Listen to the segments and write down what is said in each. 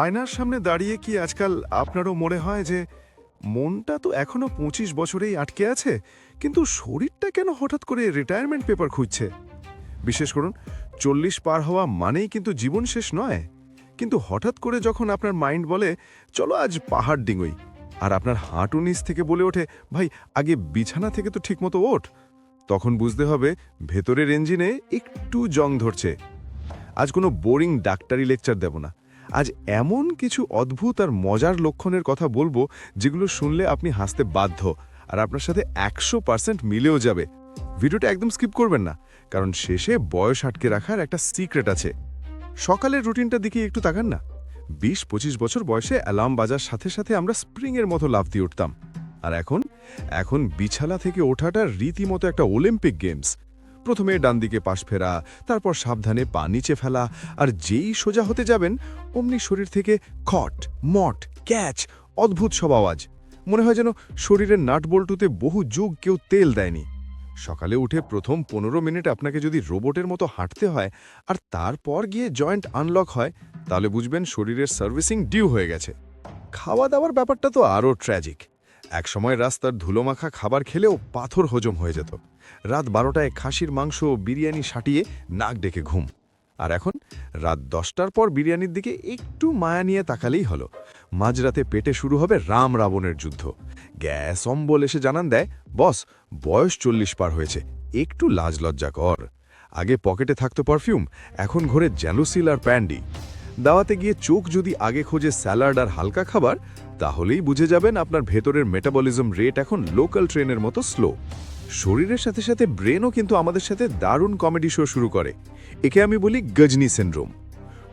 আয়নার সামনে দাঁড়িয়ে কি আজকাল আপনারও মনে হয় যে মনটা তো এখনো ২৫ বছরেই আটকে আছে, কিন্তু শরীরটা কেন হঠাৎ করে রিটায়ারমেন্ট পেপার খুঁজছে? বিশেষ করুন ৪০ পার হওয়া মানেই কিন্তু জীবন শেষ নয়। কিন্তু হঠাৎ করে যখন আপনার মাইন্ড বলে চলো আজ পাহাড় ডিঙোই, আর আপনার হাঁটু নিচ থেকে বলে ওঠে ভাই আগে বিছানা থেকে তো ঠিকমতো ওঠ, তখন বুঝতে হবে ভেতরের ইঞ্জিনে একটু জং ধরছে। আজ কোনো বোরিং ডাক্তারি লেকচার দেব না। আজ এমন কিছু অদ্ভুত আর মজার লক্ষণের কথা বলবো যেগুলো শুনলে আপনি হাসতে বাধ্য, আর আপনার সাথে ১০০% মিলেও যাবে। ভিডিওটা একদম স্কিপ করবেন না, কারণ শেষে বয়স আটকে রাখার একটা সিক্রেট আছে। সকালের রুটিনটার দিকে একটু তাকান না। ২০-২৫ বছর বয়সে অ্যালার্ম বাজার সাথে সাথে আমরা স্প্রিংয়ের মতো লাফ দিয়ে উঠতাম, আর এখন বিছানা থেকে ওঠাটা রীতিমতো একটা অলিম্পিক গেমস। প্রথমে ডান দিকে পাশ ফেরা, তারপর সাবধানে পা নিচে ফেলা, আর যেই সোজা হতে যাবেন অমনি শরীর থেকে খট মট ক্যাচ অদ্ভুত সব আওয়াজ। মনে হয় যেন শরীরের নাটবল্টুতে বহু যুগ কেউ তেল দেয়নি। সকালে উঠে প্রথম ১৫ মিনিট আপনাকে যদি রোবটের মতো হাঁটতে হয় আর তারপর গিয়ে জয়েন্ট আনলক হয়, তাহলে বুঝবেন শরীরের সার্ভিসিং ডিউ হয়ে গেছে। খাওয়া দাওয়ার ব্যাপারটা তো আরও ট্র্যাজিক। একসময় রাস্তার ধুলোমাখা খাবার খেলেও পাথর হজম হয়ে যেত। রাত ১২টায় খাসির মাংস বিরিয়ানি সাটিয়ে নাক ডেকে ঘুম। আর এখন রাত ১০টার পর বিরিয়ানির দিকে একটু মায়া নিয়ে তাকালেই হলো। মাঝরাতে পেটে শুরু হবে রাম রাবণের যুদ্ধ। গ্যাস অম্বল এসে জানান দেয়, বস বয়স ৪০ পার হয়েছে, একটু লাজ লজ্জা কর। আগে পকেটে থাকতো পারফিউম, এখন ঘরে জ্যালুসিল আর প্যান্ডি। দাওয়াতে গিয়ে চোখ যদি আগে খোঁজে স্যালাড আর হালকা খাবার, তাহলেই বুঝে যাবেন আপনার ভেতরের মেটাবলিজম রেট এখন লোকাল ট্রেনের মতো স্লো। শরীরের সাথে সাথে ব্রেনও কিন্তু আমাদের সাথে দারুণ কমেডি শো শুরু করে। একে আমি বলি গজনি সিনড্রোম।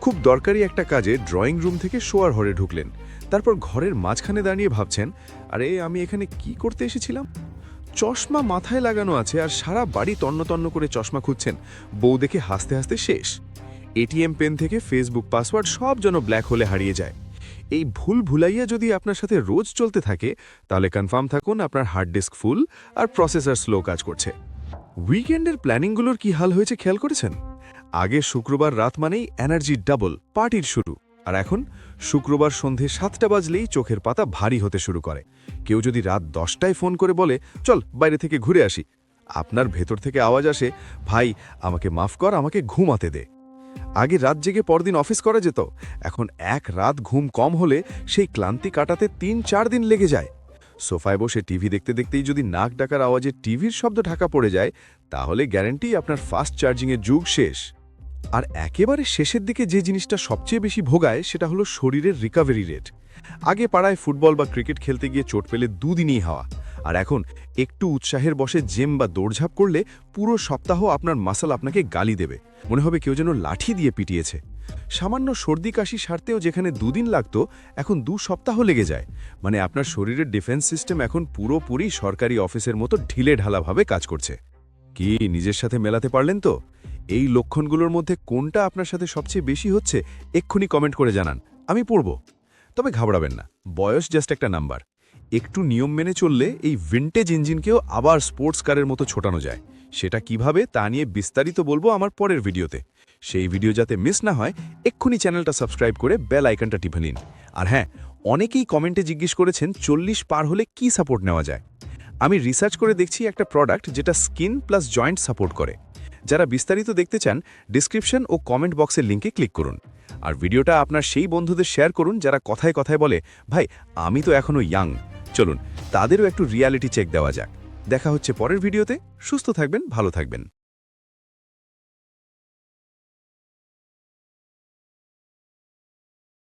খুব দরকারি একটা কাজে ড্রয়িং রুম থেকে শোয়ার ঘরে ঢুকলেন, তারপর ঘরের মাঝখানে দাঁড়িয়ে ভাবছেন, আরে আমি এখানে কি করতে এসেছিলাম? চশমা মাথায় লাগানো আছে আর সারা বাড়ি তন্ন করে চশমা খুঁজছেন, বউ দেখে হাসতে হাসতে শেষ। এটিএম পেন থেকে ফেসবুক পাসওয়ার্ড সব যেন ব্ল্যাক হোলে হারিয়ে যায়। এই ভুল ভুলাইয়া যদি আপনার সাথে রোজ চলতে থাকে, তাহলে কনফার্ম থাকুন আপনার হার্ড ডিস্ক ফুল আর প্রসেসর স্লো কাজ করছে। উইকেন্ডের প্ল্যানিংগুলোর কি হাল হয়েছে খেয়াল করেছেন? আগে শুক্রবার রাত মানেই এনার্জি ডাবল, পার্টির শুরু। আর এখন শুক্রবার সন্ধে ৭টা বাজলেই চোখের পাতা ভারী হতে শুরু করে। কেউ যদি রাত ১০টায় ফোন করে বলে চল বাইরে থেকে ঘুরে আসি, আপনার ভেতর থেকে আওয়াজ আসে, ভাই আমাকে মাফ কর, আমাকে ঘুমাতে দে। আগে রাত জেগে পরদিন অফিস করা যেত, এখন এক রাত ঘুম কম হলে সেই ক্লান্তি কাটাতে ৩-৪ দিন লেগে যায়। সোফায় বসে টিভি দেখতে দেখতেই যদি নাক ডাকার আওয়াজে টিভির শব্দ ঢাকা পড়ে যায়, তাহলে গ্যারান্টি আপনার ফাস্ট চার্জিংয়ের যুগ শেষ। আর একেবারে শেষের দিকে যে জিনিসটা সবচেয়ে বেশি ভোগায় সেটা হলো শরীরের রিকভারি রেট। আগে পাড়ায় ফুটবল বা ক্রিকেট খেলতে গিয়ে চোট পেলে দুদিনই হাওয়া, আর এখন একটু উৎসাহের বসে জিম বা দৌড়ঝাঁপ করলে পুরো সপ্তাহ আপনার মাসল আপনাকে গালি দেবে, মনে হবে কেউ যেন লাঠি দিয়ে পিটিয়েছে। সামান্য সর্দি কাশি সারতেও যেখানে ২ দিন লাগতো, এখন ২ সপ্তাহ লেগে যায়। মানে আপনার শরীরের ডিফেন্স সিস্টেম এখন পুরোপুরি সরকারি অফিসের মতো ঢিলে ঢালাভাবে কাজ করছে। কি নিজের সাথে মেলাতে পারলেন তো? এই লক্ষণগুলোর মধ্যে কোনটা আপনার সাথে সবচেয়ে বেশি হচ্ছে এক্ষুনি কমেন্ট করে জানান, আমি পড়ব। তবে ঘাবড়াবেন না, বয়স জাস্ট একটা নাম্বার। একটু নিয়ম মেনে চললে এই ভিন্টেজ ইঞ্জিনকেও আবার স্পোর্টস কারের মতো ছোটানো যায়। সেটা কিভাবে তা নিয়ে বিস্তারিত বলবো আমার পরের ভিডিওতে। সেই ভিডিও যাতে মিস না হয়, এক্ষুনি চ্যানেলটা সাবস্ক্রাইব করে বেল আইকনটা টিপে নিন। আর হ্যাঁ, অনেকেই কমেন্টে জিজ্ঞেস করেছেন ৪০ পার হলে কি সাপোর্ট নেওয়া যায়। আমি রিসার্চ করে দেখছি একটা প্রোডাক্ট যেটা স্কিন প্লাস জয়েন্ট সাপোর্ট করে। যারা বিস্তারিত দেখতে চান, ডিসক্রিপশন ও কমেন্ট বক্সের লিঙ্কে ক্লিক করুন। আর ভিডিওটা আপনার সেই বন্ধুদের শেয়ার করুন যারা কথায় কথায় বলে ভাই আমি তো এখনো ইয়াং। চলুন তাদেরও একটু রিয়ালিটি চেক দেওয়া যাক। দেখা হচ্ছে পরের ভিডিওতে। সুস্থ থাকবেন, ভালো থাকবেন।